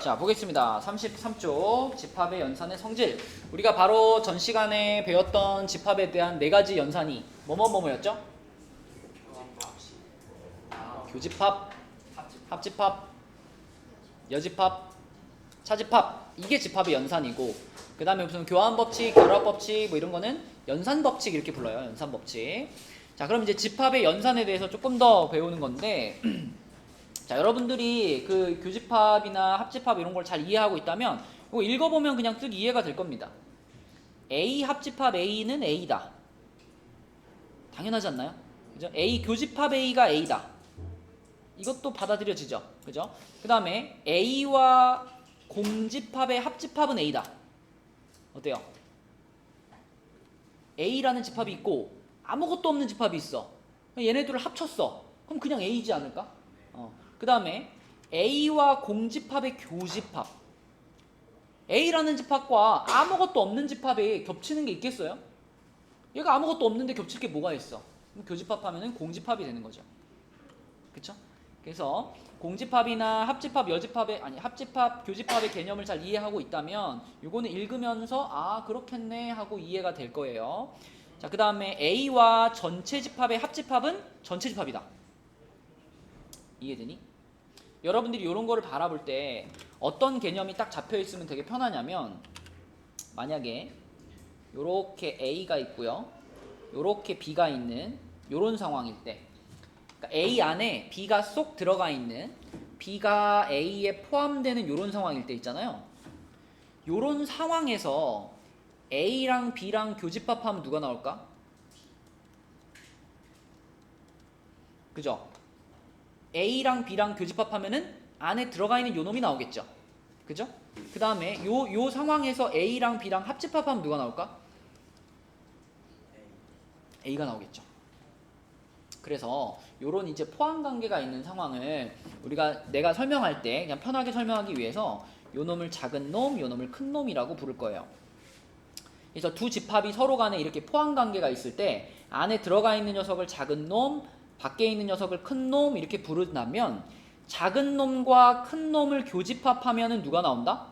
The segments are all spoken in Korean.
자, 보겠습니다. 33쪽 집합의 연산의 성질. 우리가 바로 전 시간에 배웠던 집합에 대한 네 가지 연산이 뭐였죠? 교집합, 합집합, 여집합, 차집합. 이게 집합의 연산이고, 그 다음에 무슨 교환법칙, 결합법칙 뭐 이런 거는 연산법칙 이렇게 불러요. 연산법칙. 자, 그럼 이제 집합의 연산에 대해서 조금 더 배우는 건데 자, 여러분들이 그 교집합이나 합집합 이런 걸 잘 이해하고 있다면 이거 읽어보면 그냥 쓱 이해가 될 겁니다. A 합집합 A는 A다. 당연하지 않나요? 그죠? A 교집합 A가 A다. 이것도 받아들여지죠. 그죠? 그 다음에 A와 공집합의 합집합은 A다. 어때요? A라는 집합이 있고 아무것도 없는 집합이 있어. 얘네들을 합쳤어. 그럼 그냥 A지 않을까? 그 다음에 A와 공집합의 교집합. A라는 집합과 아무것도 없는 집합이 겹치는 게 있겠어요? 얘가 아무것도 없는데 겹칠 게 뭐가 있어? 그럼 교집합하면 공집합이 되는 거죠. 그쵸? 그래서 공집합이나 합집합, 합집합, 교집합의 개념을 잘 이해하고 있다면 이거는 읽으면서 아 그렇겠네 하고 이해가 될 거예요. 자, 그 다음에 A와 전체 집합의 합집합은 전체 집합이다. 이해되니? 여러분들이 이런 거를 바라볼 때 어떤 개념이 딱 잡혀 있으면 되게 편하냐면 만약에 요렇게 A가 있고요. 요렇게 B가 있는 요런 상황일 때 그러니까 A 안에 B가 쏙 들어가 있는 B가 A에 포함되는 요런 상황일 때 있잖아요. 요런 상황에서 A랑 B랑 교집합하면 누가 나올까? 그죠? A랑 B랑 교집합하면은 안에 들어가 있는 요 놈이 나오겠죠. 그죠? 그 다음에 요 상황에서 A랑 B랑 합집합하면 누가 나올까? A가 나오겠죠. 그래서 요런 이제 포함 관계가 있는 상황을 내가 설명할 때 그냥 편하게 설명하기 위해서 요 놈을 작은 놈, 요 놈을 큰 놈이라고 부를 거예요. 그래서 두 집합이 서로 간에 이렇게 포함 관계가 있을 때 안에 들어가 있는 녀석을 작은 놈, 밖에 있는 녀석을 큰 놈 이렇게 부른다면 작은 놈과 큰 놈을 교집합하면 누가 나온다?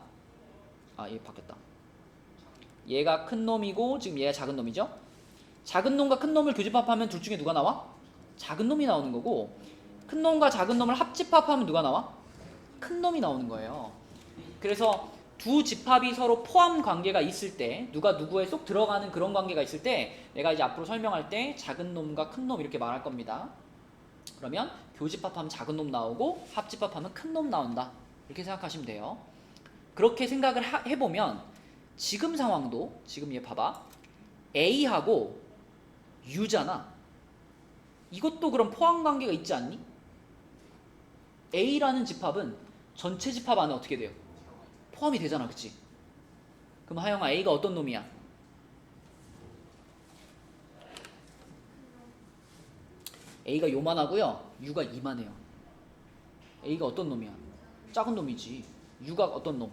아, 얘 바뀌었다. 얘가 큰 놈이고 지금 얘가 작은 놈이죠? 작은 놈과 큰 놈을 교집합하면 둘 중에 누가 나와? 작은 놈이 나오는 거고 큰 놈과 작은 놈을 합집합하면 누가 나와? 큰 놈이 나오는 거예요. 그래서 두 집합이 서로 포함 관계가 있을 때 누가 누구에 쏙 들어가는 그런 관계가 있을 때 내가 이제 앞으로 설명할 때 작은 놈과 큰 놈 이렇게 말할 겁니다. 그러면 교집합하면 작은 놈 나오고 합집합하면 큰 놈 나온다. 이렇게 생각하시면 돼요. 그렇게 생각을 해보면 지금 상황도 지금 얘 봐봐. A하고 U잖아. 이것도 그럼 포함 관계가 있지 않니? A라는 집합은 전체 집합 안에 어떻게 돼요? 포함이 되잖아. 그치? 그럼 하영아 A가 어떤 놈이야? A가 요만하고요. U가 이만해요. A가 어떤 놈이야? 작은 놈이지. U가 어떤 놈?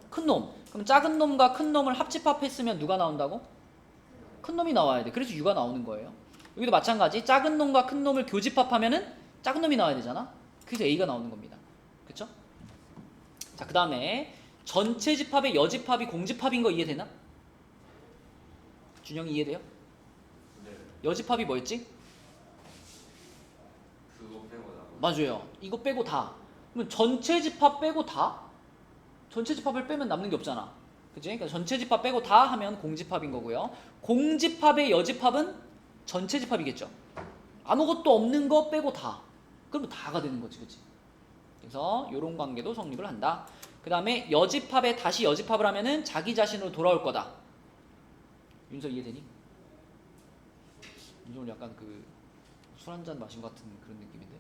큰 놈. 그럼 작은 놈과 큰 놈을 합집합했으면 누가 나온다고? 큰 놈이 나와야 돼. 그래서 U가 나오는 거예요. 여기도 마찬가지. 작은 놈과 큰 놈을 교집합하면은 작은 놈이 나와야 되잖아. 그래서 A가 나오는 겁니다. 그쵸? 자, 그 다음에 전체 집합의 여집합이 공집합인 거 이해되나? 준영이 이해돼요? 네. 여집합이 뭐였지? 그거 빼고 나. 맞아요. 이거 빼고 다. 그러면 전체 집합 빼고 다? 전체 집합을 빼면 남는 게 없잖아. 그치? 그러니까 전체 집합 빼고 다 하면 공집합인 거고요. 공집합의 여집합은 전체 집합이겠죠. 아무것도 없는 거 빼고 다. 그러면 다가 되는 거지. 그치? 그래서 이런 관계도 성립을 한다. 그 다음에 여집합에 다시 여집합을 하면은 자기 자신으로 돌아올 거다. 윤서 이해되니? 윤서 오늘 약간 그 술 한잔 마신 것 같은 그런 느낌인데?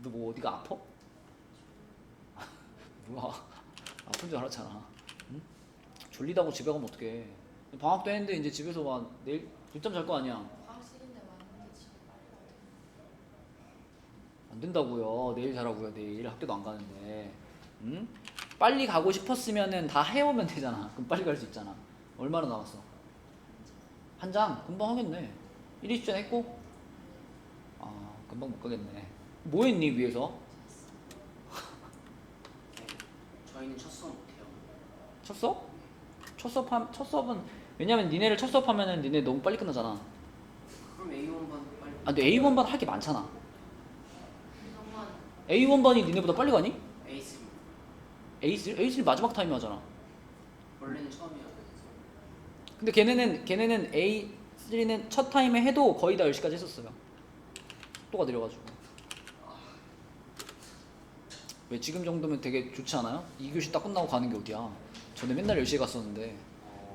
너 뭐 어디가 아파? 뭐야? 아픈 줄 알았잖아. 응? 졸리다고 집에 가면 어떡해? 방학도 했는데 이제 집에서 막 내일 늦잠 잘 거 아니야? 안 된다고요. 내일 자라고요. 내일 학교도 안 가는데. 응? 빨리 가고 싶었으면은 다 해오면 되잖아. 그럼 빨리 갈 수 있잖아. 얼마나 남았어? 한 장? 금방 하겠네. 1일 주전 했고? 아, 금방 못 가겠네. 뭐 했니 위에서? 저희는 첫 수업 못해요. 첫 수업? 첫 수업은 왜냐면 니네를 첫 수업하면은 니네 너무 빨리 끝나잖아. 그럼 A1반 빨리. 아 근데 A1반 할 게 많잖아. 정말 A1반이 니네보다 빨리 가니? A3 A3 마지막 타임에 하잖아. 원래는 처음이야. 근데 걔네는 A3는 첫 타임에 해도 거의 다 10시까지 했었어요. 속도가 느려가지고. 왜 지금 정도면 되게 좋지 않아요? 2교시 딱 끝나고 가는 게 어디야. 전에 맨날 10시에 갔었는데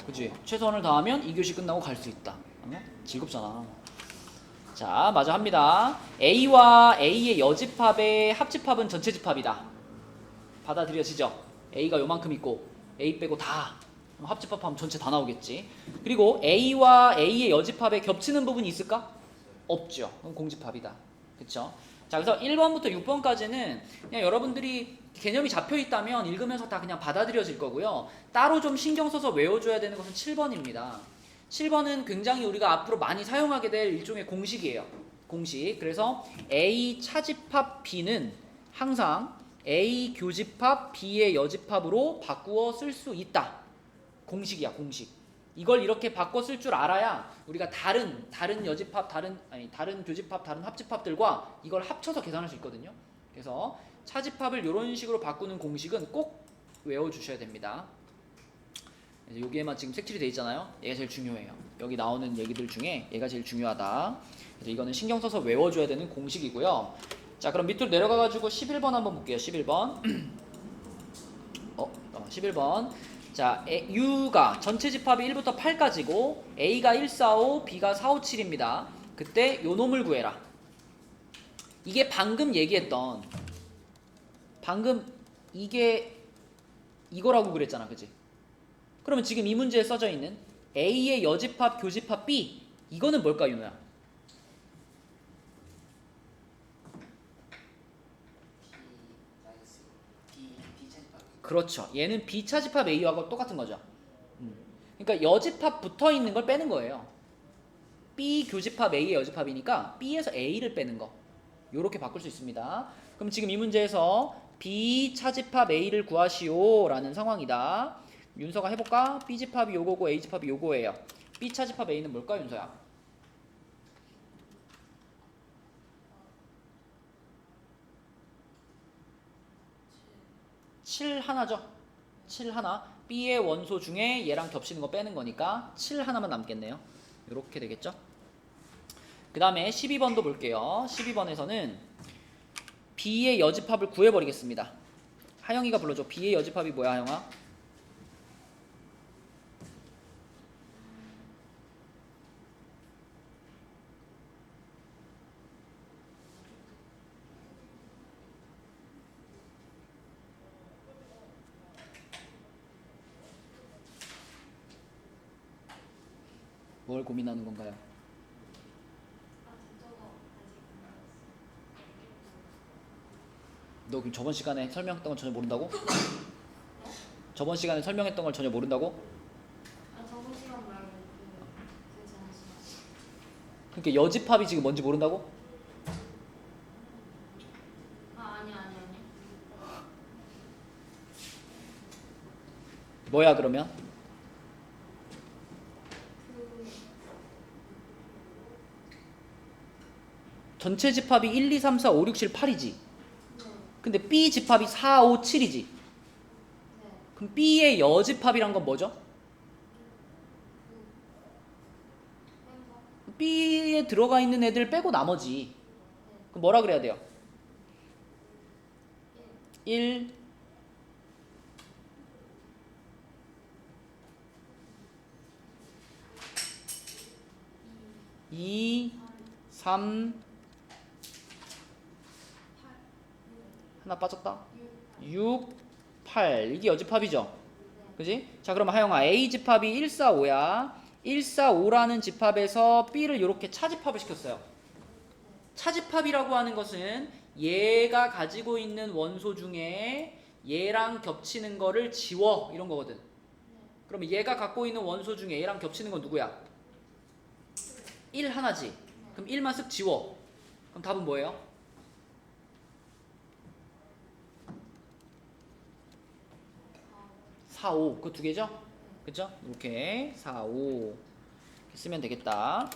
그치? 최선을 다하면 2교시 끝나고 갈 수 있다. 즐겁잖아. 자, 마저 합니다. A와 A의 여집합의 합집합은 전체 집합이다. 받아들여지죠? A가 요만큼 있고 A 빼고 다 합집합하면 전체 다 나오겠지. 그리고 A와 A의 여집합에 겹치는 부분이 있을까? 없죠. 그럼 공집합이다. 그쵸? 자, 그래서 1번부터 6번까지는 그냥 여러분들이 개념이 잡혀 있다면 읽으면서 다 그냥 받아들여질 거고요. 따로 좀 신경 써서 외워줘야 되는 것은 7번입니다. 7번은 굉장히 우리가 앞으로 많이 사용하게 될 일종의 공식이에요. 공식. 그래서 A 차집합 B는 항상 A 교집합 B의 여집합으로 바꾸어 쓸 수 있다. 공식이야, 공식. 이걸 이렇게 바꿔 쓸 줄 알아야 우리가 다른 여집합, 다른 교집합, 다른 합집합들과 이걸 합쳐서 계산할 수 있거든요. 그래서 차집합을 이런 식으로 바꾸는 공식은 꼭 외워주셔야 됩니다. 여기에만 지금 색칠이 돼 있잖아요. 얘가 제일 중요해요. 여기 나오는 얘기들 중에 얘가 제일 중요하다. 그래서 이거는 신경 써서 외워줘야 되는 공식이고요. 자, 그럼 밑으로 내려가가지고 11번 한번 볼게요. 11번. 11번. 자, U가 전체 집합이 1부터 8까지고 A가 1, 4, 5, B가 4, 5, 7입니다. 그때 요 놈을 구해라. 이게 방금 얘기했던 이게 이거라고 그랬잖아. 그치? 그러면 지금 이 문제에 써져 있는 A의 여집합, 교집합 B 이거는 뭘까, 윤호야? B 차집합. 그렇죠. 얘는 B 차집합 A하고 똑같은 거죠. 그러니까 여집합 붙어 있는 걸 빼는 거예요. B 교집합 A의 여집합이니까 B에서 A를 빼는 거. 요렇게 바꿀 수 있습니다. 그럼 지금 이 문제에서 B 차집합 A를 구하시오 라는 상황이다. 윤서가 해볼까? B 집합이 요거고 A 집합이 요거예요. B 차집합 A는 뭘까, 윤서야? 7 하나죠? 7 하나. B의 원소 중에 얘랑 겹치는 거 빼는 거니까 7 하나만 남겠네요. 이렇게 되겠죠? 그 다음에 12번도 볼게요. 12번에서는 B의 여집합을 구해버리겠습니다. 하영이가 불러줘. B의 여집합이 뭐야, 하영아? 뭘 고민하는 건가요? 너 그럼 저번 시간에 설명했던 걸 전혀 모른다고? 저번 시간에 설명했던 걸 전혀 모른다고? 저번 시간 말고 그 전에 시간. 그러니까 여집합이 지금 뭔지 모른다고? 아니. 뭐야 그러면? 전체 집합이 1, 2, 3, 4, 5, 6, 7, 8이지. 근데 B 집합이 4, 5, 7이지. 그럼 B의 여집합이란 건 뭐죠? B에 들어가 있는 애들 빼고 나머지. 그럼 뭐라 그래야 돼요? 1, 2, 3, 하나 빠졌다. 6, 8 이게 여집합이죠. 그지? 자, 그럼 하영아 A 집합이 1, 4, 5야. 1, 4, 5라는 집합에서 B를 이렇게 차집합을 시켰어요. 차집합이라고 하는 것은 얘가 가지고 있는 원소 중에 얘랑 겹치는 거를 지워 이런 거거든. 그러면 얘가 갖고 있는 원소 중에 얘랑 겹치는 건 누구야? 1 하나지. 그럼 1만 쓱 지워. 그럼 답은 뭐예요? 4, 5. 그 두 개죠? 그죠? 이렇게 4, 5 이렇게 쓰면 되겠다.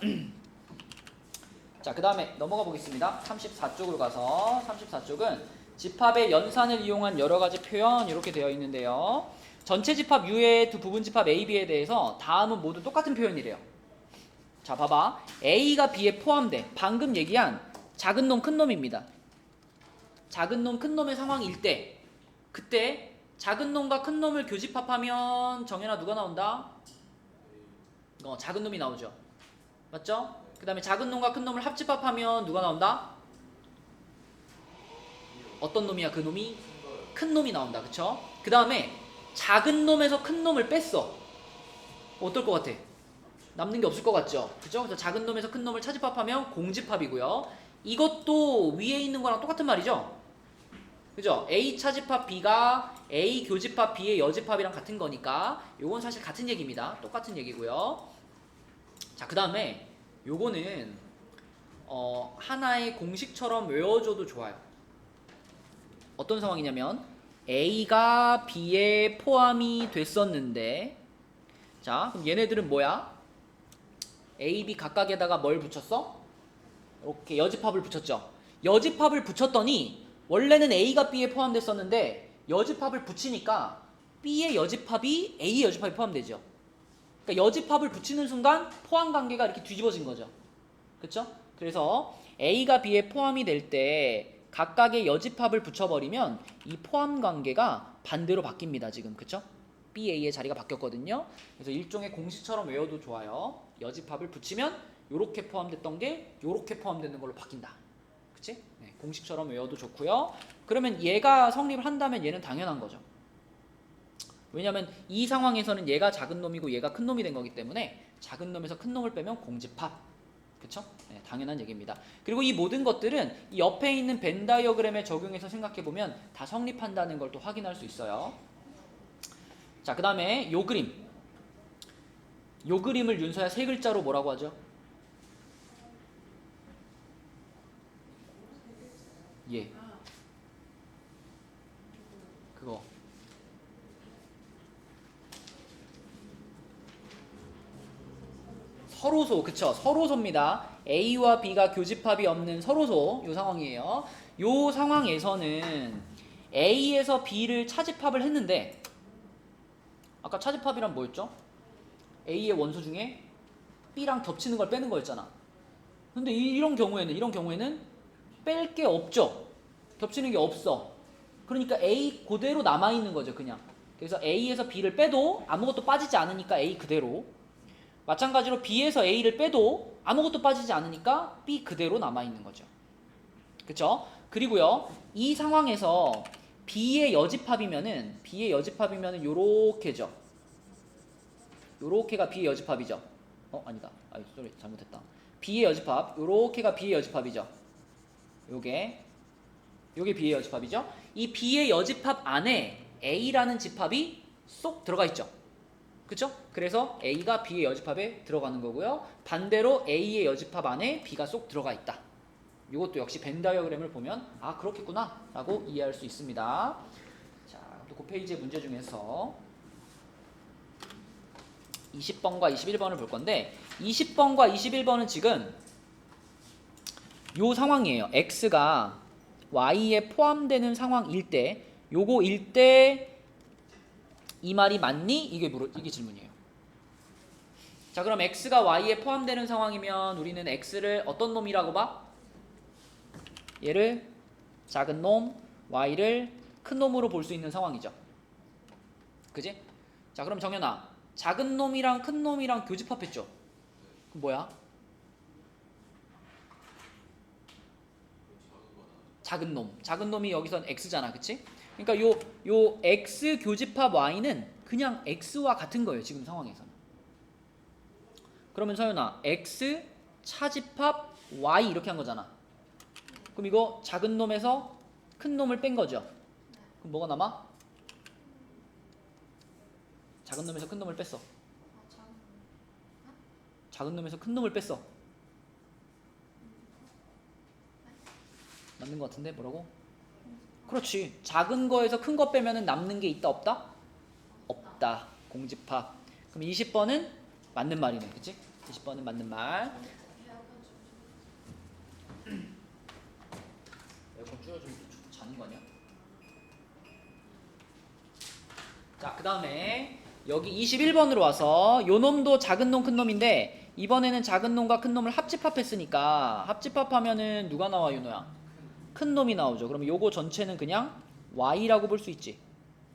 자, 그 다음에 넘어가 보겠습니다. 34쪽으로 가서 34쪽은 집합의 연산을 이용한 여러 가지 표현 이렇게 되어 있는데요. 전체 집합 U의 두 부분 집합 A, B에 대해서 다음은 모두 똑같은 표현이래요. 자, 봐봐. A가 B에 포함돼. 방금 얘기한 작은 놈, 큰 놈입니다. 작은 놈, 큰 놈의 상황일 때 그때 작은 놈과 큰 놈을 교집합하면 정연아 누가 나온다? 작은 놈이 나오죠. 맞죠? 그 다음에 작은 놈과 큰 놈을 합집합하면 누가 나온다? 어떤 놈이야 그 놈이? 큰 놈이 나온다. 그쵸? 그 다음에 작은 놈에서 큰 놈을 뺐어. 어떨 것 같아? 남는 게 없을 것 같죠? 그죠? 그래서 작은 놈에서 큰 놈을 차집합하면 공집합이고요. 이것도 위에 있는 거랑 똑같은 말이죠? 그죠? A 차집합 B가 A 교집합 B의 여집합이랑 같은 거니까 요건 사실 같은 얘기입니다. 똑같은 얘기고요. 자, 그 다음에 요거는 하나의 공식처럼 외워줘도 좋아요. 어떤 상황이냐면 A가 B에 포함이 됐었는데 자, 그럼 얘네들은 뭐야? A, B 각각에다가 뭘 붙였어? 이렇게 여집합을 붙였죠. 여집합을 붙였더니 원래는 A가 B에 포함됐었는데 여집합을 붙이니까 B의 여집합이 A의 여집합에 포함되죠. 그러니까 여집합을 붙이는 순간 포함 관계가 이렇게 뒤집어진 거죠. 그렇죠? 그래서 A가 B에 포함이 될 때 각각의 여집합을 붙여버리면 이 포함 관계가 반대로 바뀝니다. 지금 그렇죠? B, A의 자리가 바뀌었거든요. 그래서 일종의 공식처럼 외워도 좋아요. 여집합을 붙이면 요렇게 포함됐던 게 요렇게 포함되는 걸로 바뀐다. 그치? 네, 공식처럼 외워도 좋고요. 그러면 얘가 성립을 한다면 얘는 당연한 거죠. 왜냐면 이 상황에서는 얘가 작은 놈이고 얘가 큰 놈이 된 거기 때문에 작은 놈에서 큰 놈을 빼면 공집합. 그쵸? 네, 당연한 얘기입니다. 그리고 이 모든 것들은 이 옆에 있는 벤 다이어그램에 적용해서 생각해보면 다 성립한다는 걸 또 확인할 수 있어요. 자, 그 다음에 요 그림. 요 그림을 윤서야 세 글자로 뭐라고 하죠? 예. 그거. 서로소, 그쵸? 서로소입니다. A와 B가 교집합이 없는 서로소, 요 상황이에요. 요 상황에서는 A에서 B를 차집합을 했는데, 아까 차집합이란 뭐였죠? A의 원소 중에 B랑 겹치는 걸 빼는 거였잖아. 근데 이런 경우에는 뺄 게 없죠? 겹치는 게 없어. 그러니까 A 그대로 남아있는 거죠, 그냥. 그래서 A에서 B를 빼도 아무것도 빠지지 않으니까 A 그대로. 마찬가지로 B에서 A를 빼도 아무것도 빠지지 않으니까 B 그대로 남아있는 거죠. 그쵸? 그리고요, 이 상황에서 B의 여집합이면은 요렇게죠. 요렇게가 B의 여집합이죠. 아니다. 쏘리, 잘못했다. B의 여집합, 요렇게가 B의 여집합이죠. 요게 B의 여집합이죠. 이 B의 여집합 안에 A라는 집합이 쏙 들어가 있죠. 그쵸? 그래서 A가 B의 여집합에 들어가는 거고요. 반대로 A의 여집합 안에 B가 쏙 들어가 있다. 이것도 역시 벤 다이어그램을 보면 아, 그렇겠구나 라고 이해할 수 있습니다. 자, 또 그 페이지의 문제 중에서 20번과 21번을 볼 건데 20번과 21번은 지금 요 상황이에요. X가 Y에 포함되는 상황일 때 요거일 때 이 말이 맞니? 이게 질문이에요. 자, 그럼 X가 Y에 포함되는 상황이면 우리는 X를 어떤 놈이라고 봐? 얘를 작은 놈, Y를 큰 놈으로 볼 수 있는 상황이죠. 그지? 자, 그럼 정연아, 작은 놈이랑 큰 놈이랑 교집합했죠? 그럼 뭐야? 작은 놈이 여기선 X잖아, 그치? 그러니까 요 X 교집합 Y는 그냥 X와 같은 거예요, 지금 상황에서는. 그러면 서연아, X 차집합 Y 이렇게 한 거잖아. 그럼 이거 작은 놈에서 큰 놈을 뺀 거죠. 그럼 뭐가 남아? 작은 놈에서 큰 놈을 뺐어. 작은 놈에서 큰 놈을 뺐어. 맞는 것 같은데? 뭐라고? 그렇지. 작은 거에서 큰 거 빼면은 남는 게 있다 없다? 없다. 맞다. 공집합. 그럼 20번은 맞는 말이네. 그치? 20번은 맞는 말. 에어컨 줄여주면 자는 거 아니야? 자, 그 다음에 여기 21번으로 와서 요 놈도 작은 놈 큰 놈인데 이번에는 작은 놈과 큰 놈을 합집합했으니까 합집합하면은 누가 나와 윤호야? 큰 놈이 나오죠. 그럼 요거 전체는 그냥 y라고 볼 수 있지.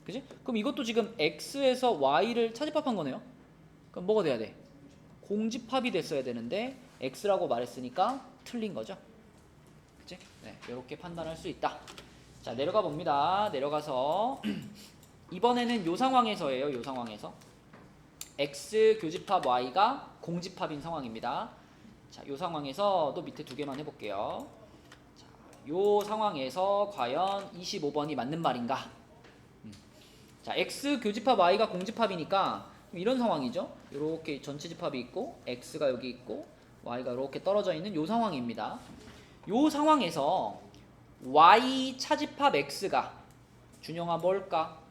그지? 그럼 이것도 지금 x에서 y를 차집합한 거네요. 그럼 뭐가 돼야 돼? 공집합이 됐어야 되는데 x라고 말했으니까 틀린 거죠. 그치? 네, 이렇게 판단할 수 있다. 자, 내려가 봅니다. 내려가서 이번에는 요 상황에서예요. 요 상황에서 x 교집합 y가 공집합인 상황입니다. 자, 요 상황에서 또 밑에 두 개만 해볼게요. 자, 요 상황에서 과연 25번이 맞는 말인가? 자, x 교집합 y가 공집합이니까 이런 상황이죠. 이렇게 전체 집합이 있고 x가 여기 있고 y가 이렇게 떨어져 있는 요 상황입니다. 요 상황에서 y 차집합 x가 준영아 뭘까?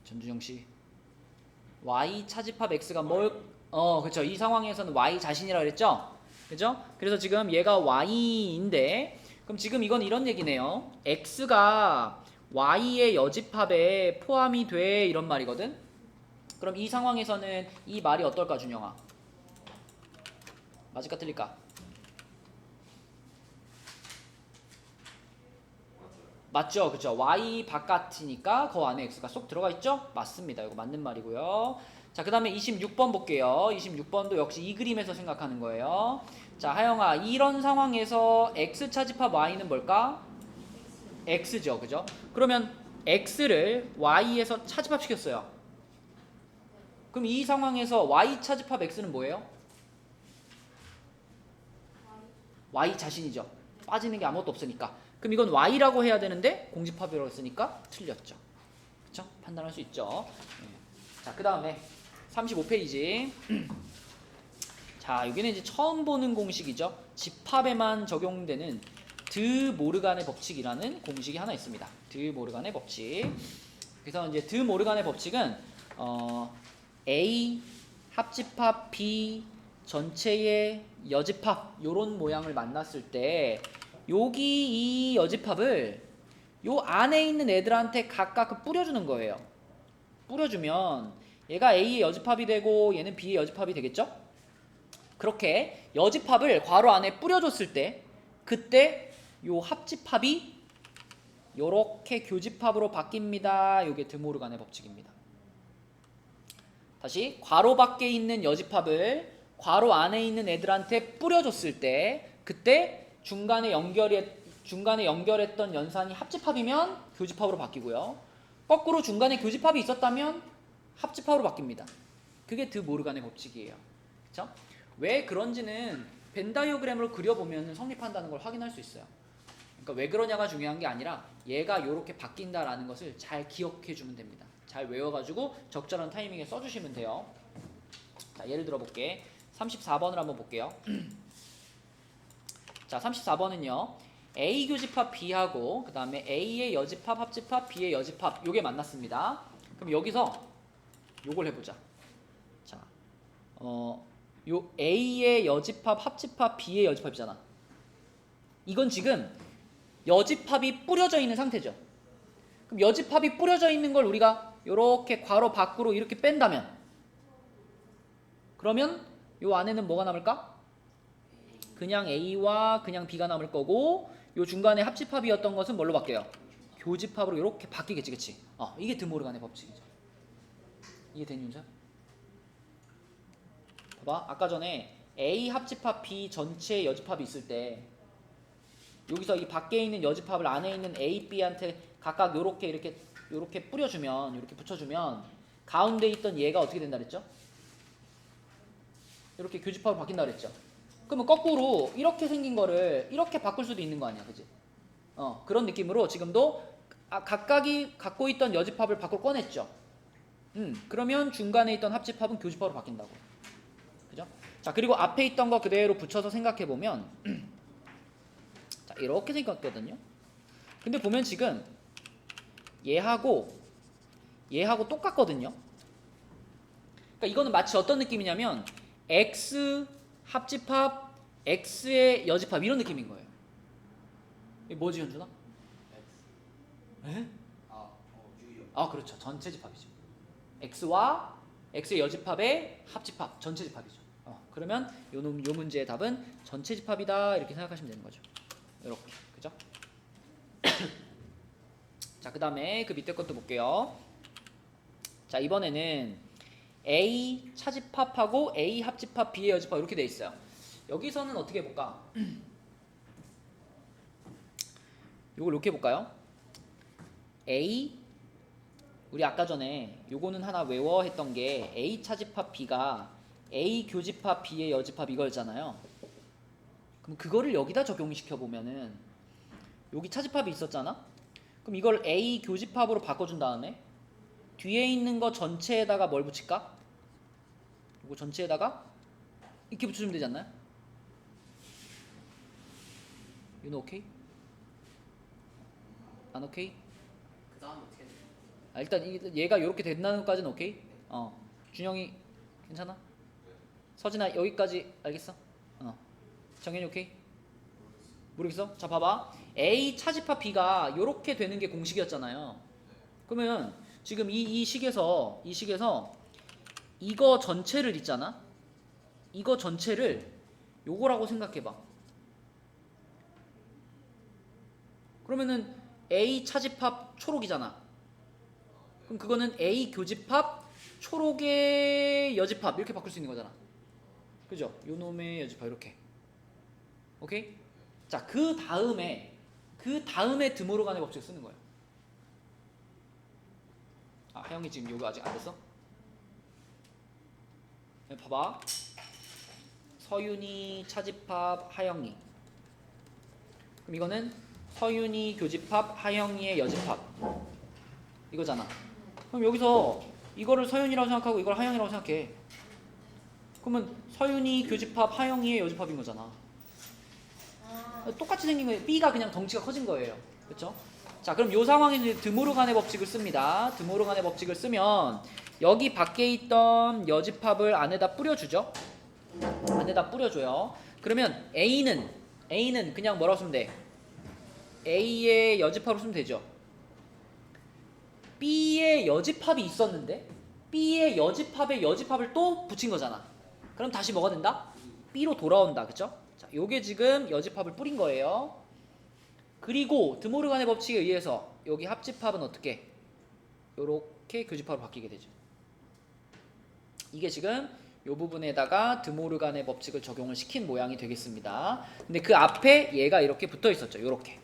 전준영 씨, y 차집합 x가 그렇죠. 이 상황에서는 y 자신이라 그랬죠? 그죠? 그래서 지금 얘가 y인데, 그럼 지금 이건 이런 얘기네요. x가 y의 여집합에 포함이 돼 이런 말이거든. 그럼 이 상황에서는 이 말이 어떨까, 준영아? 맞을까 틀릴까? 맞죠? 그죠? y 바깥이니까 그 안에 x가 쏙 들어가 있죠? 맞습니다. 이거 맞는 말이고요. 자, 그 다음에 26번 볼게요. 26번도 역시 이 그림에서 생각하는 거예요. 자, 하영아, 이런 상황에서 x 차집합 y는 뭘까? x죠. 그죠? 그러면 x를 y에서 차집합 시켰어요. 그럼 이 상황에서 y 차집합 x는 뭐예요? y 자신이죠. 빠지는 게 아무것도 없으니까. 그럼 이건 y라고 해야 되는데 공집합이라고 했으니까 틀렸죠. 그렇죠? 판단할 수 있죠. 자, 그 다음에 35페이지. 자, 여기는 이제 처음 보는 공식이죠. 집합에만 적용되는 드 모르간의 법칙이라는 공식이 하나 있습니다. 드 모르간의 법칙. 그래서 이제 드 모르간의 법칙은 A 합집합 B 전체의 여집합 요런 모양을 만났을 때 여기 이 여집합을 요 안에 있는 애들한테 각각 뿌려주는 거예요. 뿌려주면 얘가 A의 여집합이 되고 얘는 B의 여집합이 되겠죠? 그렇게 여집합을 괄호 안에 뿌려줬을 때 그때 요 합집합이 요렇게 교집합으로 바뀝니다. 요게 드모르간의 법칙입니다. 다시 괄호 밖에 있는 여집합을 괄호 안에 있는 애들한테 뿌려줬을 때 그때 중간에 연결했던 연산이 합집합이면 교집합으로 바뀌고요. 거꾸로 중간에 교집합이 있었다면 합집합으로 바뀝니다. 그게 드 모르간의 법칙이에요. 그렇죠? 왜 그런지는 벤 다이어그램으로 그려보면 성립한다는 걸 확인할 수 있어요. 그러니까 왜 그러냐가 중요한 게 아니라 얘가 이렇게 바뀐다라는 것을 잘 기억해 주면 됩니다. 잘 외워가지고 적절한 타이밍에 써주시면 돼요. 자, 예를 들어 볼게. 34번을 한번 볼게요. 자, 34번은요. A 교집합 B하고 그 다음에 A의 여집합, 합집합, B의 여집합 요게 만났습니다. 그럼 여기서 요걸 해보자. 자, 요 A의 여집합, 합집합, B의 여집합이잖아. 이건 지금 여집합이 뿌려져 있는 상태죠. 그럼 여집합이 뿌려져 있는 걸 우리가 요렇게 괄호 밖으로 이렇게 뺀다면 그러면 요 안에는 뭐가 남을까? 그냥 A와 그냥 B가 남을 거고 요 중간에 합집합이었던 것은 뭘로 바뀌어요? 교집합으로 이렇게 바뀌겠지, 그치? 이게 드모르간의 법칙이죠. 이게 되니 윤서? 봐봐, 아까 전에 A 합집합 B 전체 여집합이 있을 때 여기서 이 밖에 있는 여집합을 안에 있는 A, B한테 각각 이렇게 뿌려주면, 이렇게 붙여주면 가운데 있던 얘가 어떻게 된다 그랬죠? 이렇게 교집합으로 바뀐다 그랬죠? 그러면 거꾸로 이렇게 생긴 거를 이렇게 바꿀 수도 있는 거 아니야, 그지? 그런 느낌으로 지금도 각각이 갖고 있던 여집합을 밖으로 꺼냈죠. 그러면 중간에 있던 합집합은 교집합으로 바뀐다고. 그죠? 자, 그리고 앞에 있던 거 그대로 붙여서 생각해 보면 자, 이렇게 생겼거든요. 근데 보면 지금 얘하고 똑같거든요. 그러니까 이거는 마치 어떤 느낌이냐면 x 합집합 x의 여집합 이런 느낌인 거예요. 이게 뭐지, 현준아? 에? 유요. 그렇죠. 전체 집합이죠. x와 x의 여집합의 합집합, 전체 집합이죠. 그러면 요 문제의 답은 전체 집합이다 이렇게 생각하시면 되는 거죠. 이렇게, 그죠? 자, 그 다음에 그 밑에 것도 볼게요. 자, 이번에는 A 차집합하고 A 합집합, B의 여집합 이렇게 돼 있어요. 여기서는 어떻게 해볼까? 요걸 이렇게 해볼까요? A, 우리 아까 전에 요거는 하나 외워 했던 게 A 차집합 B가 A 교집합 B의 여집합 이거였잖아요. 그럼 그거를 여기다 적용시켜 보면은 여기 차집합이 있었잖아? 그럼 이걸 A 교집합으로 바꿔준 다음에 뒤에 있는 거 전체에다가 뭘 붙일까? 이거 전체에다가 이렇게 붙여주면 되지 않나요? You know okay? 안 오케이? 그 다음 어떻게 돼요? 일단 얘가 이렇게 된다는 것까지는 오케이? 준영이 괜찮아? 서진아 여기까지 알겠어? 정현이 오케이? 모르겠어? 자, 봐봐. A 차집합 B가 이렇게 되는 게 공식이었잖아요. 그러면 지금 이 식에서 이거 전체를 있잖아. 이거 전체를 요거라고 생각해봐. 그러면은 A 차집합 초록이잖아. 그럼 그거는 A 교집합 초록의 여집합 이렇게 바꿀 수 있는 거잖아. 그죠? 요 놈의 여집합 이렇게. 오케이? 자, 그 다음에 드모르간의 법칙을 쓰는 거예요. 하영이 지금 요거 아직 안 됐어? 봐봐. 서윤이 차집합 하영이. 그럼 이거는 서윤이 교집합 하영이의 여집합 이거잖아. 그럼 여기서 이거를 서윤이라고 생각하고 이걸 하영이라고 생각해. 그러면 서윤이 교집합 하영이의 여집합인 거잖아. 똑같이 생긴 거예요. B가 그냥 덩치가 커진 거예요. 그렇죠? 자, 그럼 이 상황에서 이제 드모르간의 법칙을 씁니다. 드모르간의 법칙을 쓰면 여기 밖에 있던 여집합을 안에다 뿌려주죠. 안에다 뿌려줘요. 그러면 A는 그냥 뭐라고 쓰면 돼? A의 여집합으로 쓰면 되죠. B의 여집합이 있었는데 B의 여집합에 여집합을 또 붙인 거잖아. 그럼 다시 뭐가 된다? B로 돌아온다. 그쵸? 자, 요게 지금 여집합을 뿌린 거예요. 그리고 드모르간의 법칙에 의해서 여기 합집합은 어떻게? 요렇게 교집합으로 바뀌게 되죠. 이게 지금 요 부분에다가 드모르간의 법칙을 적용을 시킨 모양이 되겠습니다. 근데 그 앞에 얘가 이렇게 붙어 있었죠. 요렇게.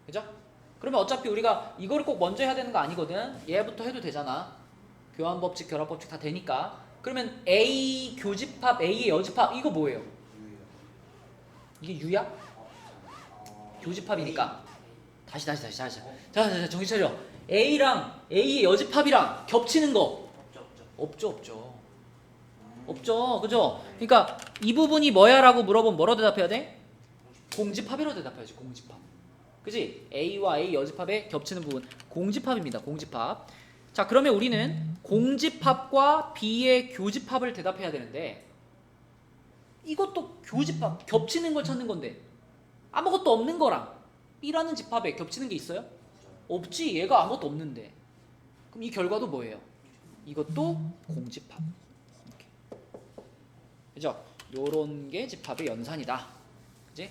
그죠? 그러면 어차피 우리가 이거를 꼭 먼저 해야 되는 거 아니거든. 얘부터 해도 되잖아. 교환법칙, 결합법칙 다 되니까. 그러면 A 교집합, A의 여집합 이거 뭐예요? 유요. 이게 U야? 교집합이니까. 다시. 자, 정신 차려. A랑 A의 여집합이랑 겹치는 거 없죠. 그죠? 그러니까 이 부분이 뭐야라고 물어보면 뭐라고 대답해야 돼? 공집합이라고 대답해야지. 공집합. 그지? A와 A 여집합에 겹치는 부분 공집합입니다. 공집합. 자, 그러면 우리는 공집합과 B의 교집합을 대답해야 되는데 이것도 교집합 겹치는 걸 찾는 건데 아무것도 없는 거랑 B라는 집합에 겹치는 게 있어요? 없지. 얘가 아무것도 없는데. 그럼 이 결과도 뭐예요? 이것도 공집합. 이렇게. 그죠? 요런 게 집합의 연산이다. 그지?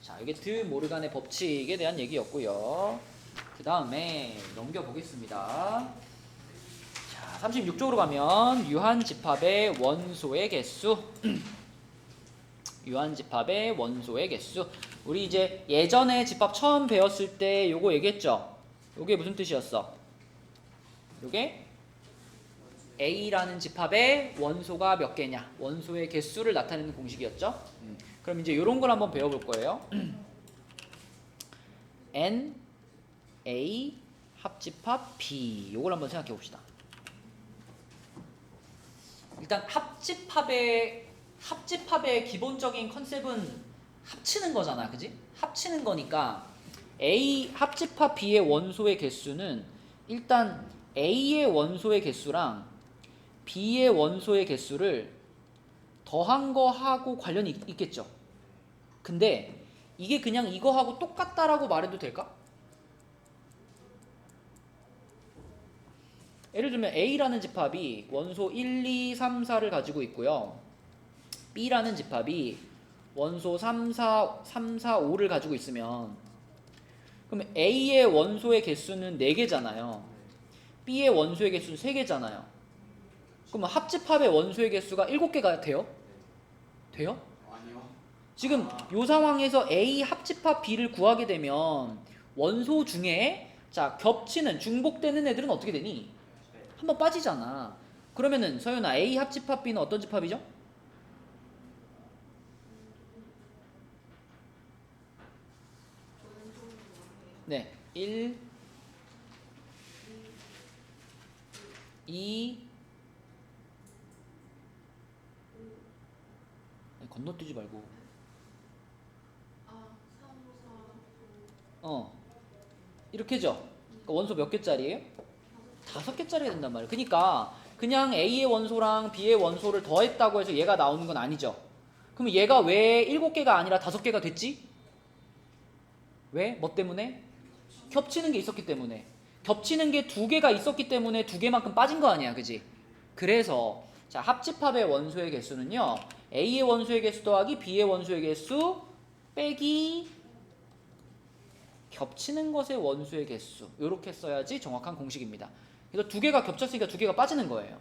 자, 이게 드모르간의 법칙에 대한 얘기였고요. 그 다음에 넘겨보겠습니다. 자, 36쪽으로 가면 유한집합의 원소의 개수. 유한집합의 원소의 개수. 우리 이제 예전에 집합 처음 배웠을 때 요거 얘기했죠? 요게 무슨 뜻이었어? 요게 A라는 집합의 원소가 몇 개냐? 원소의 개수를 나타내는 공식이었죠? 그럼 이제 이런 걸 한번 배워볼 거예요. N, A, 합집합 B. 요걸 한번 생각해 봅시다. 일단 합집합의 기본적인 컨셉은 합치는 거잖아, 그지? 합치는 거니까 A 합집합 B의 원소의 개수는 일단 A의 원소의 개수랑 B의 원소의 개수를 더한 거하고 관련이 있겠죠. 근데 이게 그냥 이거하고 똑같다라고 말해도 될까? 예를 들면 A라는 집합이 원소 1, 2, 3, 4를 가지고 있고요. B라는 집합이 원소 3, 4, 5를 가지고 있으면 그러면 A의 원소의 개수는 4개잖아요. B의 원소의 개수는 3개잖아요. 그러면 합집합의 원소의 개수가 7개가 돼요? 돼요? 아니요. 지금 이 상황에서 A 합집합 B를 구하게 되면 원소 중에 자 겹치는 중복되는 애들은 어떻게 되니? 한번 빠지잖아. 그러면은 서윤아 A 합집합 B는 어떤 집합이죠? 네, 1, 2 건너뛰지 말고 이렇게죠? 그러니까 원소 몇 개짜리예요? 5개짜리가 된단 말이에요. 그러니까 그냥 A의 원소랑 B의 원소를 더했다고 해서 얘가 나오는 건 아니죠. 그럼 얘가 왜 7개가 아니라 5개가 됐지? 왜? 뭐 때문에? 겹치는 게 있었기 때문에. 겹치는 게 2개가 있었기 때문에 2개만큼 빠진 거 아니야, 그지? 그래서 자 합집합의 원소의 개수는요, A의 원소의 개수 더하기 B의 원소의 개수 빼기 겹치는 것의 원소의 개수, 이렇게 써야지 정확한 공식입니다. 그래서 2개가 겹쳤으니까 2개가 빠지는 거예요.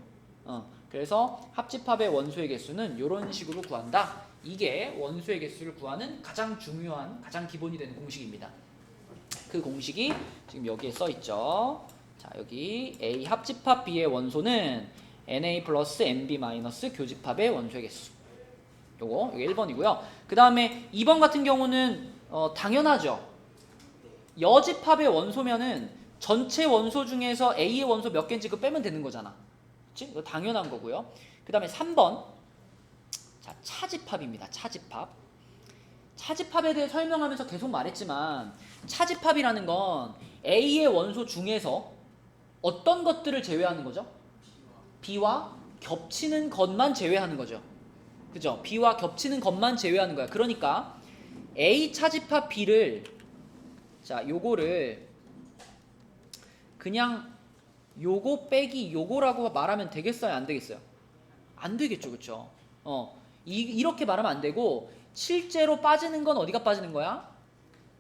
그래서 합집합의 원소의 개수는 이런 식으로 구한다. 이게 원소의 개수를 구하는 가장 중요한, 가장 기본이 되는 공식입니다. 그 공식이 지금 여기에 써 있죠. 자, 여기 A 합집합 B의 원소는 NA 플러스 NB 마이너스 교집합의 원소의 개수. 요거 1번이고요. 그 다음에 2번 같은 경우는 당연하죠. 여집합의 원소면은 전체 원소 중에서 A의 원소 몇 개인지 그거 빼면 되는 거잖아. 그치? 이거 당연한 거고요. 그 다음에 3번. 자, 차집합입니다. 차집합. 차집합에 대해 설명하면서 계속 말했지만 차집합이라는 건 A의 원소 중에서 어떤 것들을 제외하는 거죠? B와 겹치는 것만 제외하는 거죠. 그죠? B와 겹치는 것만 제외하는 거야. 그러니까 A 차집합 B를 자, 요거를 그냥 요거 빼기 요거라고 말하면 되겠어요? 안 되겠어요? 안 되겠죠. 그쵸? 이렇게 말하면 안 되고 실제로 빠지는 건 어디가 빠지는 거야?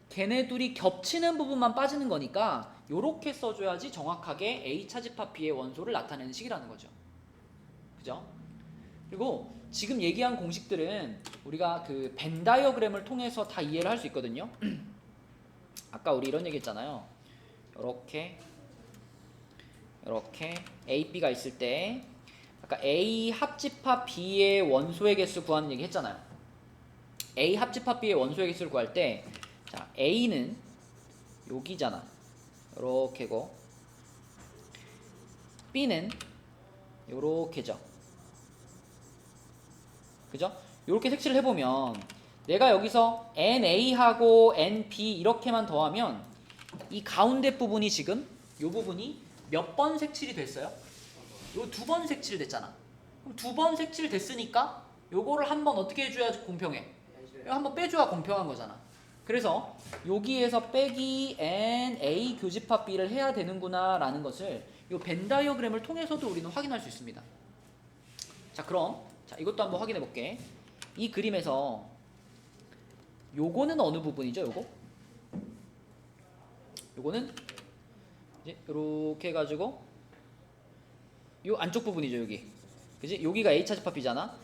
걔네 둘이 겹치는 부분만 빠지는 거니까 요렇게 써줘야지 정확하게 A 차집합 B의 원소를 나타내는 식이라는 거죠. 그죠? 그리고 지금 얘기한 공식들은 우리가 그 벤 다이어그램을 통해서 다 이해를 할 수 있거든요. 아까 우리 이런 얘기 했잖아요. 이렇게 A, B가 있을 때 아까 A 합집합 B의 원소의 개수 구하는 얘기 했잖아요. A 합집합 B의 원소의 개수를 구할 때 자, A는 여기잖아. 요렇게고 B는 요렇게죠. 그죠? 요렇게 색칠을 해보면 내가 여기서 NA하고 NB 이렇게만 더하면 이 가운데 부분이 지금 요 부분이 몇 번 색칠이 됐어요? 요 2번 색칠 됐잖아. 그럼 2번 색칠 됐으니까 요거를 한번 어떻게 해줘야 공평해? 이거 한번 빼줘야 공평한 거잖아. 그래서 여기에서 빼기 NA 교집합 B를 해야 되는구나 라는 것을 요 벤 다이어그램을 통해서도 우리는 확인할 수 있습니다. 자, 그럼 자, 이것도 한번 확인해 볼게. 이 그림에서 요거는 어느 부분이죠? 요거는 이제 요렇게 해가지고 요 안쪽 부분이죠. 여기 그지? 여기가 A 차집합 B잖아.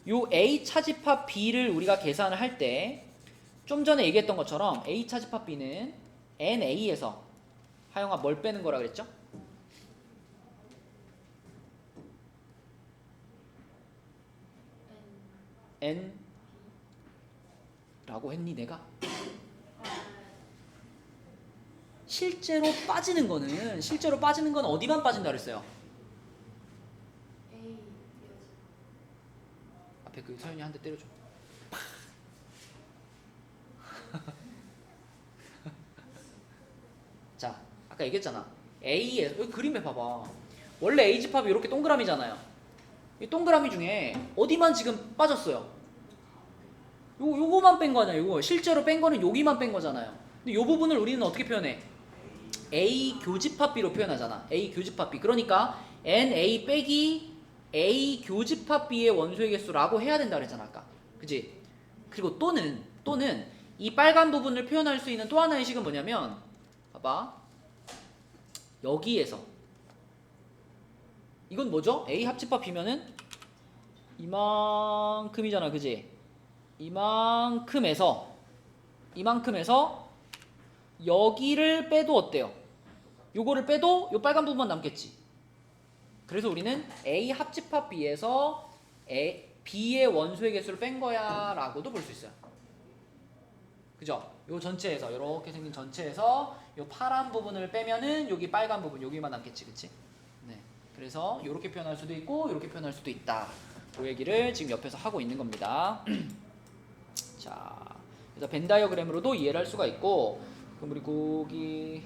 요 A 차집합 B를 우리가 계산을 할 때 좀 전에 얘기했던 것처럼 A 차집합 B는 NA에서 하영아 뭘 빼는 거라 그랬죠? 라고 했니 내가? 아, 실제로 빠지는 거는 어디만 빠진다 그랬어요? A 앞에 그 서연이 한 대 때려줘. 자, 아까 얘기했잖아. A에 여기 그림에 봐봐. 원래 A 집합이 이렇게 동그라미잖아요. 이 동그라미 중에 어디만 지금 빠졌어요? 요거만 뺀 거 아니야. 요거 실제로 뺀 거는 여기만 뺀 거잖아요. 근데 요 부분을 우리는 어떻게 표현해? A 교집합 B로 표현하잖아. A 교집합 B. 그러니까 NA 빼기 A 교집합 B의 원소의 개수라고 해야 된다 그랬잖아 아까. 그지? 그리고 또는 이 빨간 부분을 표현할 수 있는 또 하나의 식은 뭐냐면 봐봐. 여기에서 이건 뭐죠? A 합집합 B면은 이만큼이잖아. 그지? 이만큼에서 여기를 빼도 어때요? 요거를 빼도 요 빨간 부분만 남겠지. 그래서 우리는 A 합집합 B에서 B의 원소의 개수를 뺀 거야 라고도 볼 수 있어요. 그죠? 요 전체에서 이렇게 생긴 전체에서 요 파란 부분을 빼면은 여기 빨간 부분 여기만 남겠지. 그치? 네. 그래서 요렇게 표현할 수도 있고 요렇게 표현할 수도 있다. 그 얘기를 지금 옆에서 하고 있는 겁니다. 자, 그래서 벤 다이어그램으로도 이해를 할 수가 있고, 그럼 우리 거기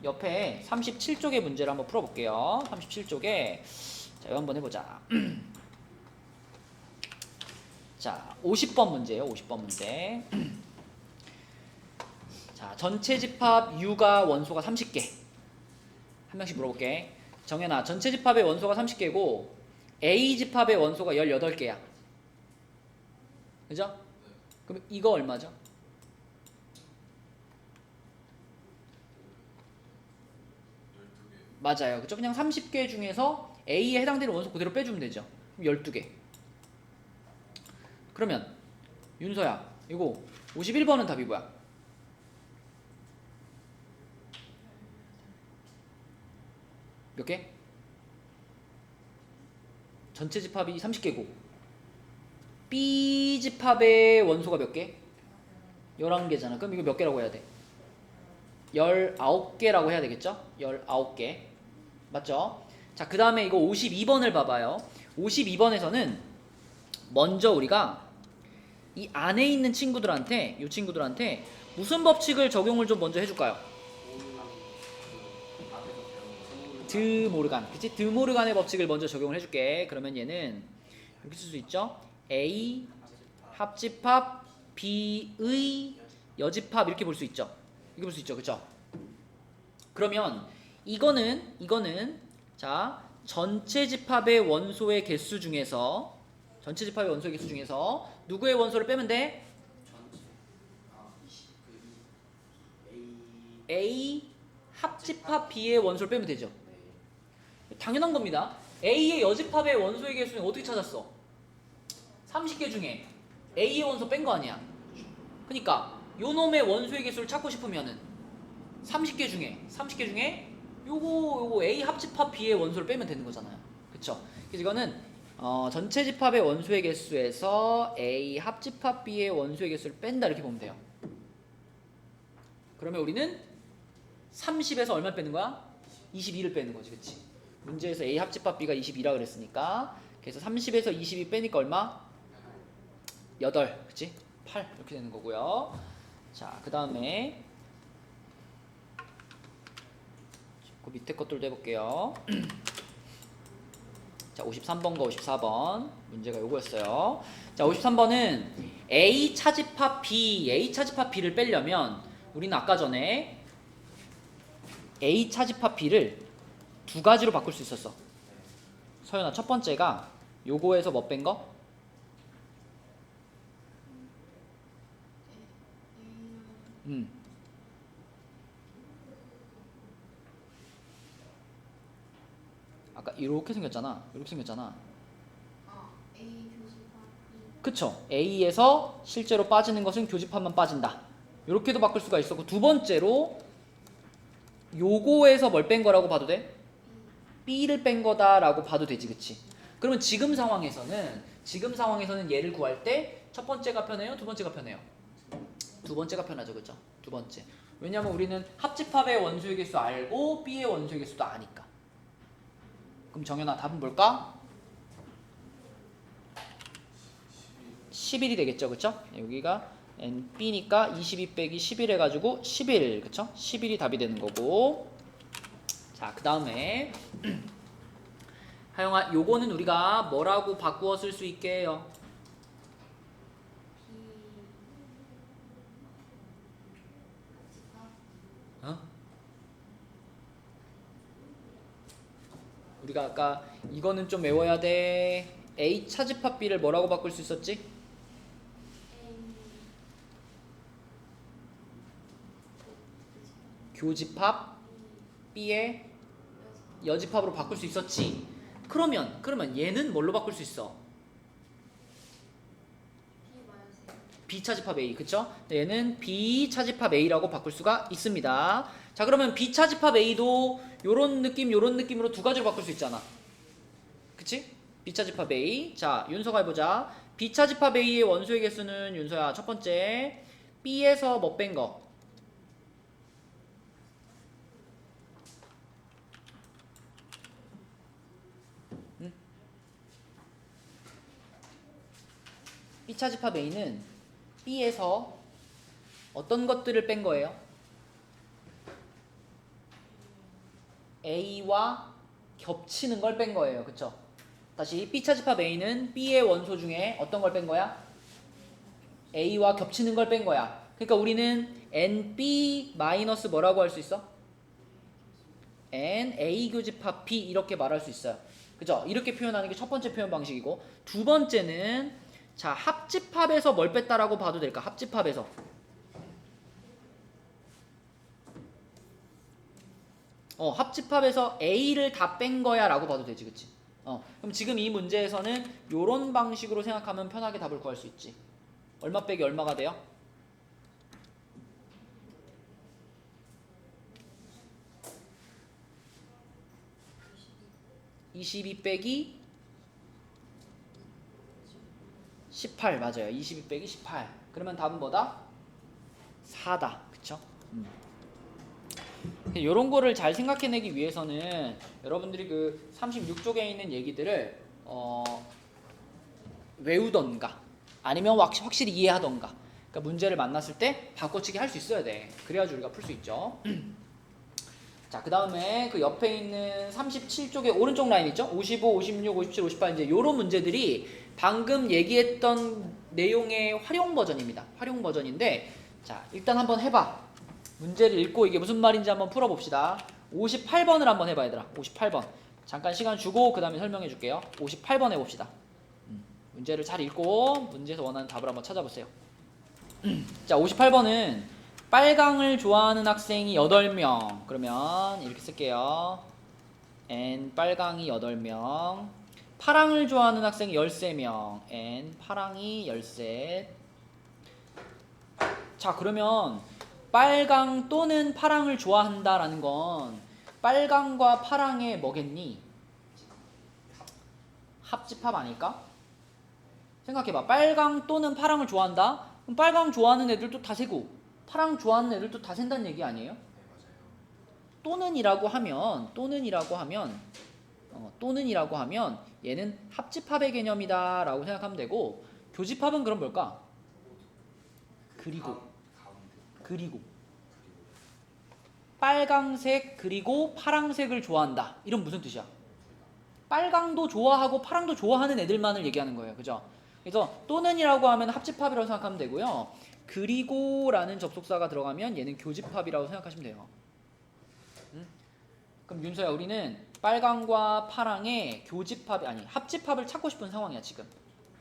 옆에 37쪽의 문제를 한번 풀어볼게요. 37쪽에 자, 이거 한번 해보자. 자, 50번 문제예요. 50번 문제. 자, 전체 집합 U가 원소가 30개. 한 명씩 물어볼게. 정현아, 전체 집합의 원소가 30개고 A 집합의 원소가 18개야. 그죠? 그럼 이거 얼마죠? 맞아요. 그죠? 그냥 30개 중에서 A에 해당되는 원소 그대로 빼주면 되죠. 그럼 12개. 그러면 윤서야, 이거 51번은 답이 뭐야? 몇 개? 전체 집합이 30개고 B 집합의 원소가 몇 개? 11개잖아. 그럼 이거 몇 개라고 해야 돼? 19개라고 해야 되겠죠? 19개. 맞죠? 자, 그 다음에 이거 52번을 봐봐요. 52번에서는 먼저 우리가 이 안에 있는 친구들한테, 이 친구들한테 무슨 법칙을 적용을 좀 먼저 해줄까요? 드모르간. 그치? 드모르간의 법칙을 먼저 적용을 해줄게. 그러면 얘는 이렇게 쓸 수 있죠? A 합집합 B의 여집합 이렇게 볼 수 있죠? 이렇게 볼 수 있죠? 그쵸? 그러면 이거는 자, 전체 집합의 원소의 개수 중에서 누구의 원소를 빼면 돼? A 합집합 B의 원소를 빼면 되죠. 당연한 겁니다. A의 여집합의 원소의 개수는 어떻게 찾았어? 30개 중에 A의 원소 뺀 거 아니야. 그러니까 요 놈의 원소의 개수를 찾고 싶으면은 30개 중에 요거 A 합집합 B의 원소를 빼면 되는 거잖아요. 그쵸? 그래서 이거는 전체 집합의 원소의 개수에서 A 합집합 B의 원소의 개수를 뺀다 이렇게 보면 돼요. 그러면 우리는 30에서 얼마 빼는 거야? 22를 빼는 거지. 그치? 문제에서 A 합집합 B가 22라 그랬으니까 그래서 30에서 22 빼니까 얼마? 8. 그치? 8 이렇게 되는 거고요. 자, 그 다음에 그 밑에 것들도 해볼게요. 자, 53번과 54번 문제가 요거였어요. 자, 53번은 A 차집합 B를 빼려면 우리는 아까 전에 A 차집합 B를 두 가지로 바꿀 수 있었어. 서연아, 첫 번째가 요거에서 뭐 뺀 거? 아까 이렇게 생겼잖아. A 교집합 그쵸? A에서 실제로 빠지는 것은 교집합만 빠진다. 이렇게도 바꿀 수가 있었고, 두 번째로 요거에서 뭘 뺀 거라고 봐도 돼? B를 뺀 거다라고 봐도 되지. 그치? 그러면 지금 상황에서는 얘를 구할 때 첫 번째가 편해요? 두 번째가 편해요? 두 번째가 편하죠, 그죠? 두 번째. 왜냐면 우리는 합집합의 원소의 개수 알고 B의 원소의 개수도 아니까. 그럼 정연아 답은 뭘까? 11이 되겠죠, 그쵸? 여기가 NB니까 22 빼기 11 해가지고 11, 그쵸? 11이 답이 되는 거고. 자, 그 다음에 하영아, 요거는 우리가 뭐라고 바꾸어 쓸 수 있게 해요? 어? 우리가 아까 이거는 좀 외워야 돼. A 차집합 B를 뭐라고 바꿀 수 있었지? 교집합 B의 여집합으로 바꿀 수 있었지. 그러면 얘는 뭘로 바꿀 수 있어? B 차집합 A, 그쵸? 얘는 B 차집합 A라고 바꿀 수가 있습니다. 자, 그러면 B 차집합 A도 요런 느낌으로 두 가지로 바꿀 수 있잖아. 그치? B 차집합 A. 자, 윤서가 해보자. B 차집합 A의 원소의 개수는 윤서야, 첫 번째 B에서 뭐 뺀 거? 응? B 차집합 A는 B에서 어떤 것들을 뺀 거예요? A와 겹치는 걸 뺀 거예요. 그쵸? 다시 B 차집합 A는 B의 원소 중에 어떤 걸 뺀 거야? A와 겹치는 걸 뺀 거야. 그러니까 우리는 NB 마이너스 뭐라고 할 수 있어? NA 교집합 B 이렇게 말할 수 있어요. 그죠? 이렇게 표현하는 게 첫 번째 표현 방식이고, 두 번째는 자, 합집합에서 뭘 뺐다라고 봐도 될까? 합집합에서. 합집합에서 A를 다 뺀 거야 라고 봐도 되지, 그치? 그럼 지금 이 문제에서는 요런 방식으로 생각하면 편하게 답을 구할 수 있지. 얼마 빼기 얼마가 돼요? (22) 빼기 18 맞아요. 22 빼기 18. 그러면 답은 뭐다? 4다. 그쵸? 이런 거를 잘 생각해내기 위해서는 여러분들이 그 36쪽에 있는 얘기들을 외우던가 아니면 확실히 이해하던가, 그러니까 문제를 만났을 때 바꿔치기 할 수 있어야 돼. 그래야지 우리가 풀 수 있죠. 자, 그 다음에 그 옆에 있는 37쪽에 오른쪽 라인 있죠? 55, 56, 57, 58 이제 요런 문제들이 방금 얘기했던 내용의 활용 버전입니다. 활용 버전인데, 자, 일단 한번 해봐. 문제를 읽고 이게 무슨 말인지 한번 풀어봅시다. 58번을 한번 해봐, 얘들아. 58번. 잠깐 시간 주고 그 다음에 설명해 줄게요. 58번 해봅시다. 문제를 잘 읽고 문제에서 원하는 답을 한번 찾아보세요. 자, 58번은 빨강을 좋아하는 학생이 8명. 그러면 이렇게 쓸게요. N 빨강이 8명. 파랑을 좋아하는 학생이 13명. N 파랑이 13. 자, 그러면 빨강 또는 파랑을 좋아한다라는 건 빨강과 파랑의 뭐겠니? 합집합 아닐까? 생각해봐. 빨강 또는 파랑을 좋아한다? 그럼 빨강 좋아하는 애들도 다 세고 파랑 좋아하는 애들도 다 센다는 얘기 아니에요? 또는이라고 하면 얘는 합집합의 개념이다 라고 생각하면 되고, 교집합은 그럼 뭘까? 그리고 빨강색 그리고 파랑색을 좋아한다. 이런 무슨 뜻이야? 빨강도 좋아하고 파랑도 좋아하는 애들만을 얘기하는 거예요. 그죠? 그래서 또는이라고 하면 합집합이라고 생각하면 되고요. 그리고라는 접속사가 들어가면 얘는 교집합이라고 생각하시면 돼요. 그럼 윤서야, 우리는 빨강과 파랑의 교집합이 아니 합집합을 찾고 싶은 상황이야 지금.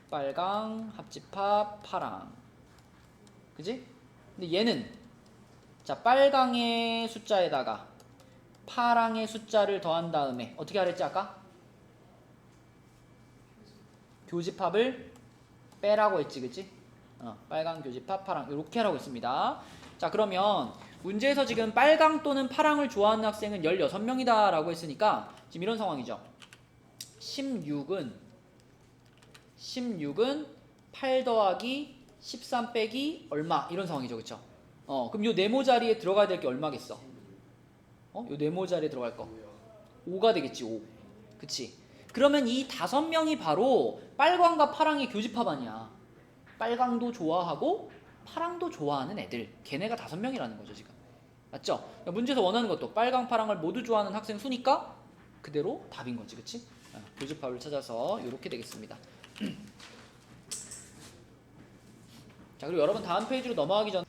빨강 합집합 파랑. 그지? 근데 얘는 자, 빨강의 숫자에다가 파랑의 숫자를 더한 다음에 어떻게 하랬지 아까? 교집합을 빼라고 했지, 그치? 빨강 교집합 파랑 이렇게 하라고 했습니다. 자, 그러면 문제에서 지금 빨강 또는 파랑을 좋아하는 학생은 16명이다 라고 했으니까 지금 이런 상황이죠. 16은 8 더하기 13 빼기 얼마 이런 상황이죠. 그쵸? 그럼 요 네모 자리에 들어가야 될 게 얼마겠어? 요 네모 자리에 들어갈 거 5가 되겠지. 5. 그치? 그러면 이 5명이 바로 빨강과 파랑의 교집합 아니야. 빨강도 좋아하고 파랑도 좋아하는 애들. 걔네가 5명이라는 거죠 지금. 맞죠? 그러니까 문제에서 원하는 것도 빨강, 파랑을 모두 좋아하는 학생 수니까 그대로 답인 거지. 그치? 교집합을 찾아서 이렇게 되겠습니다. 자, 그리고 여러분 다음 페이지로 넘어가기 전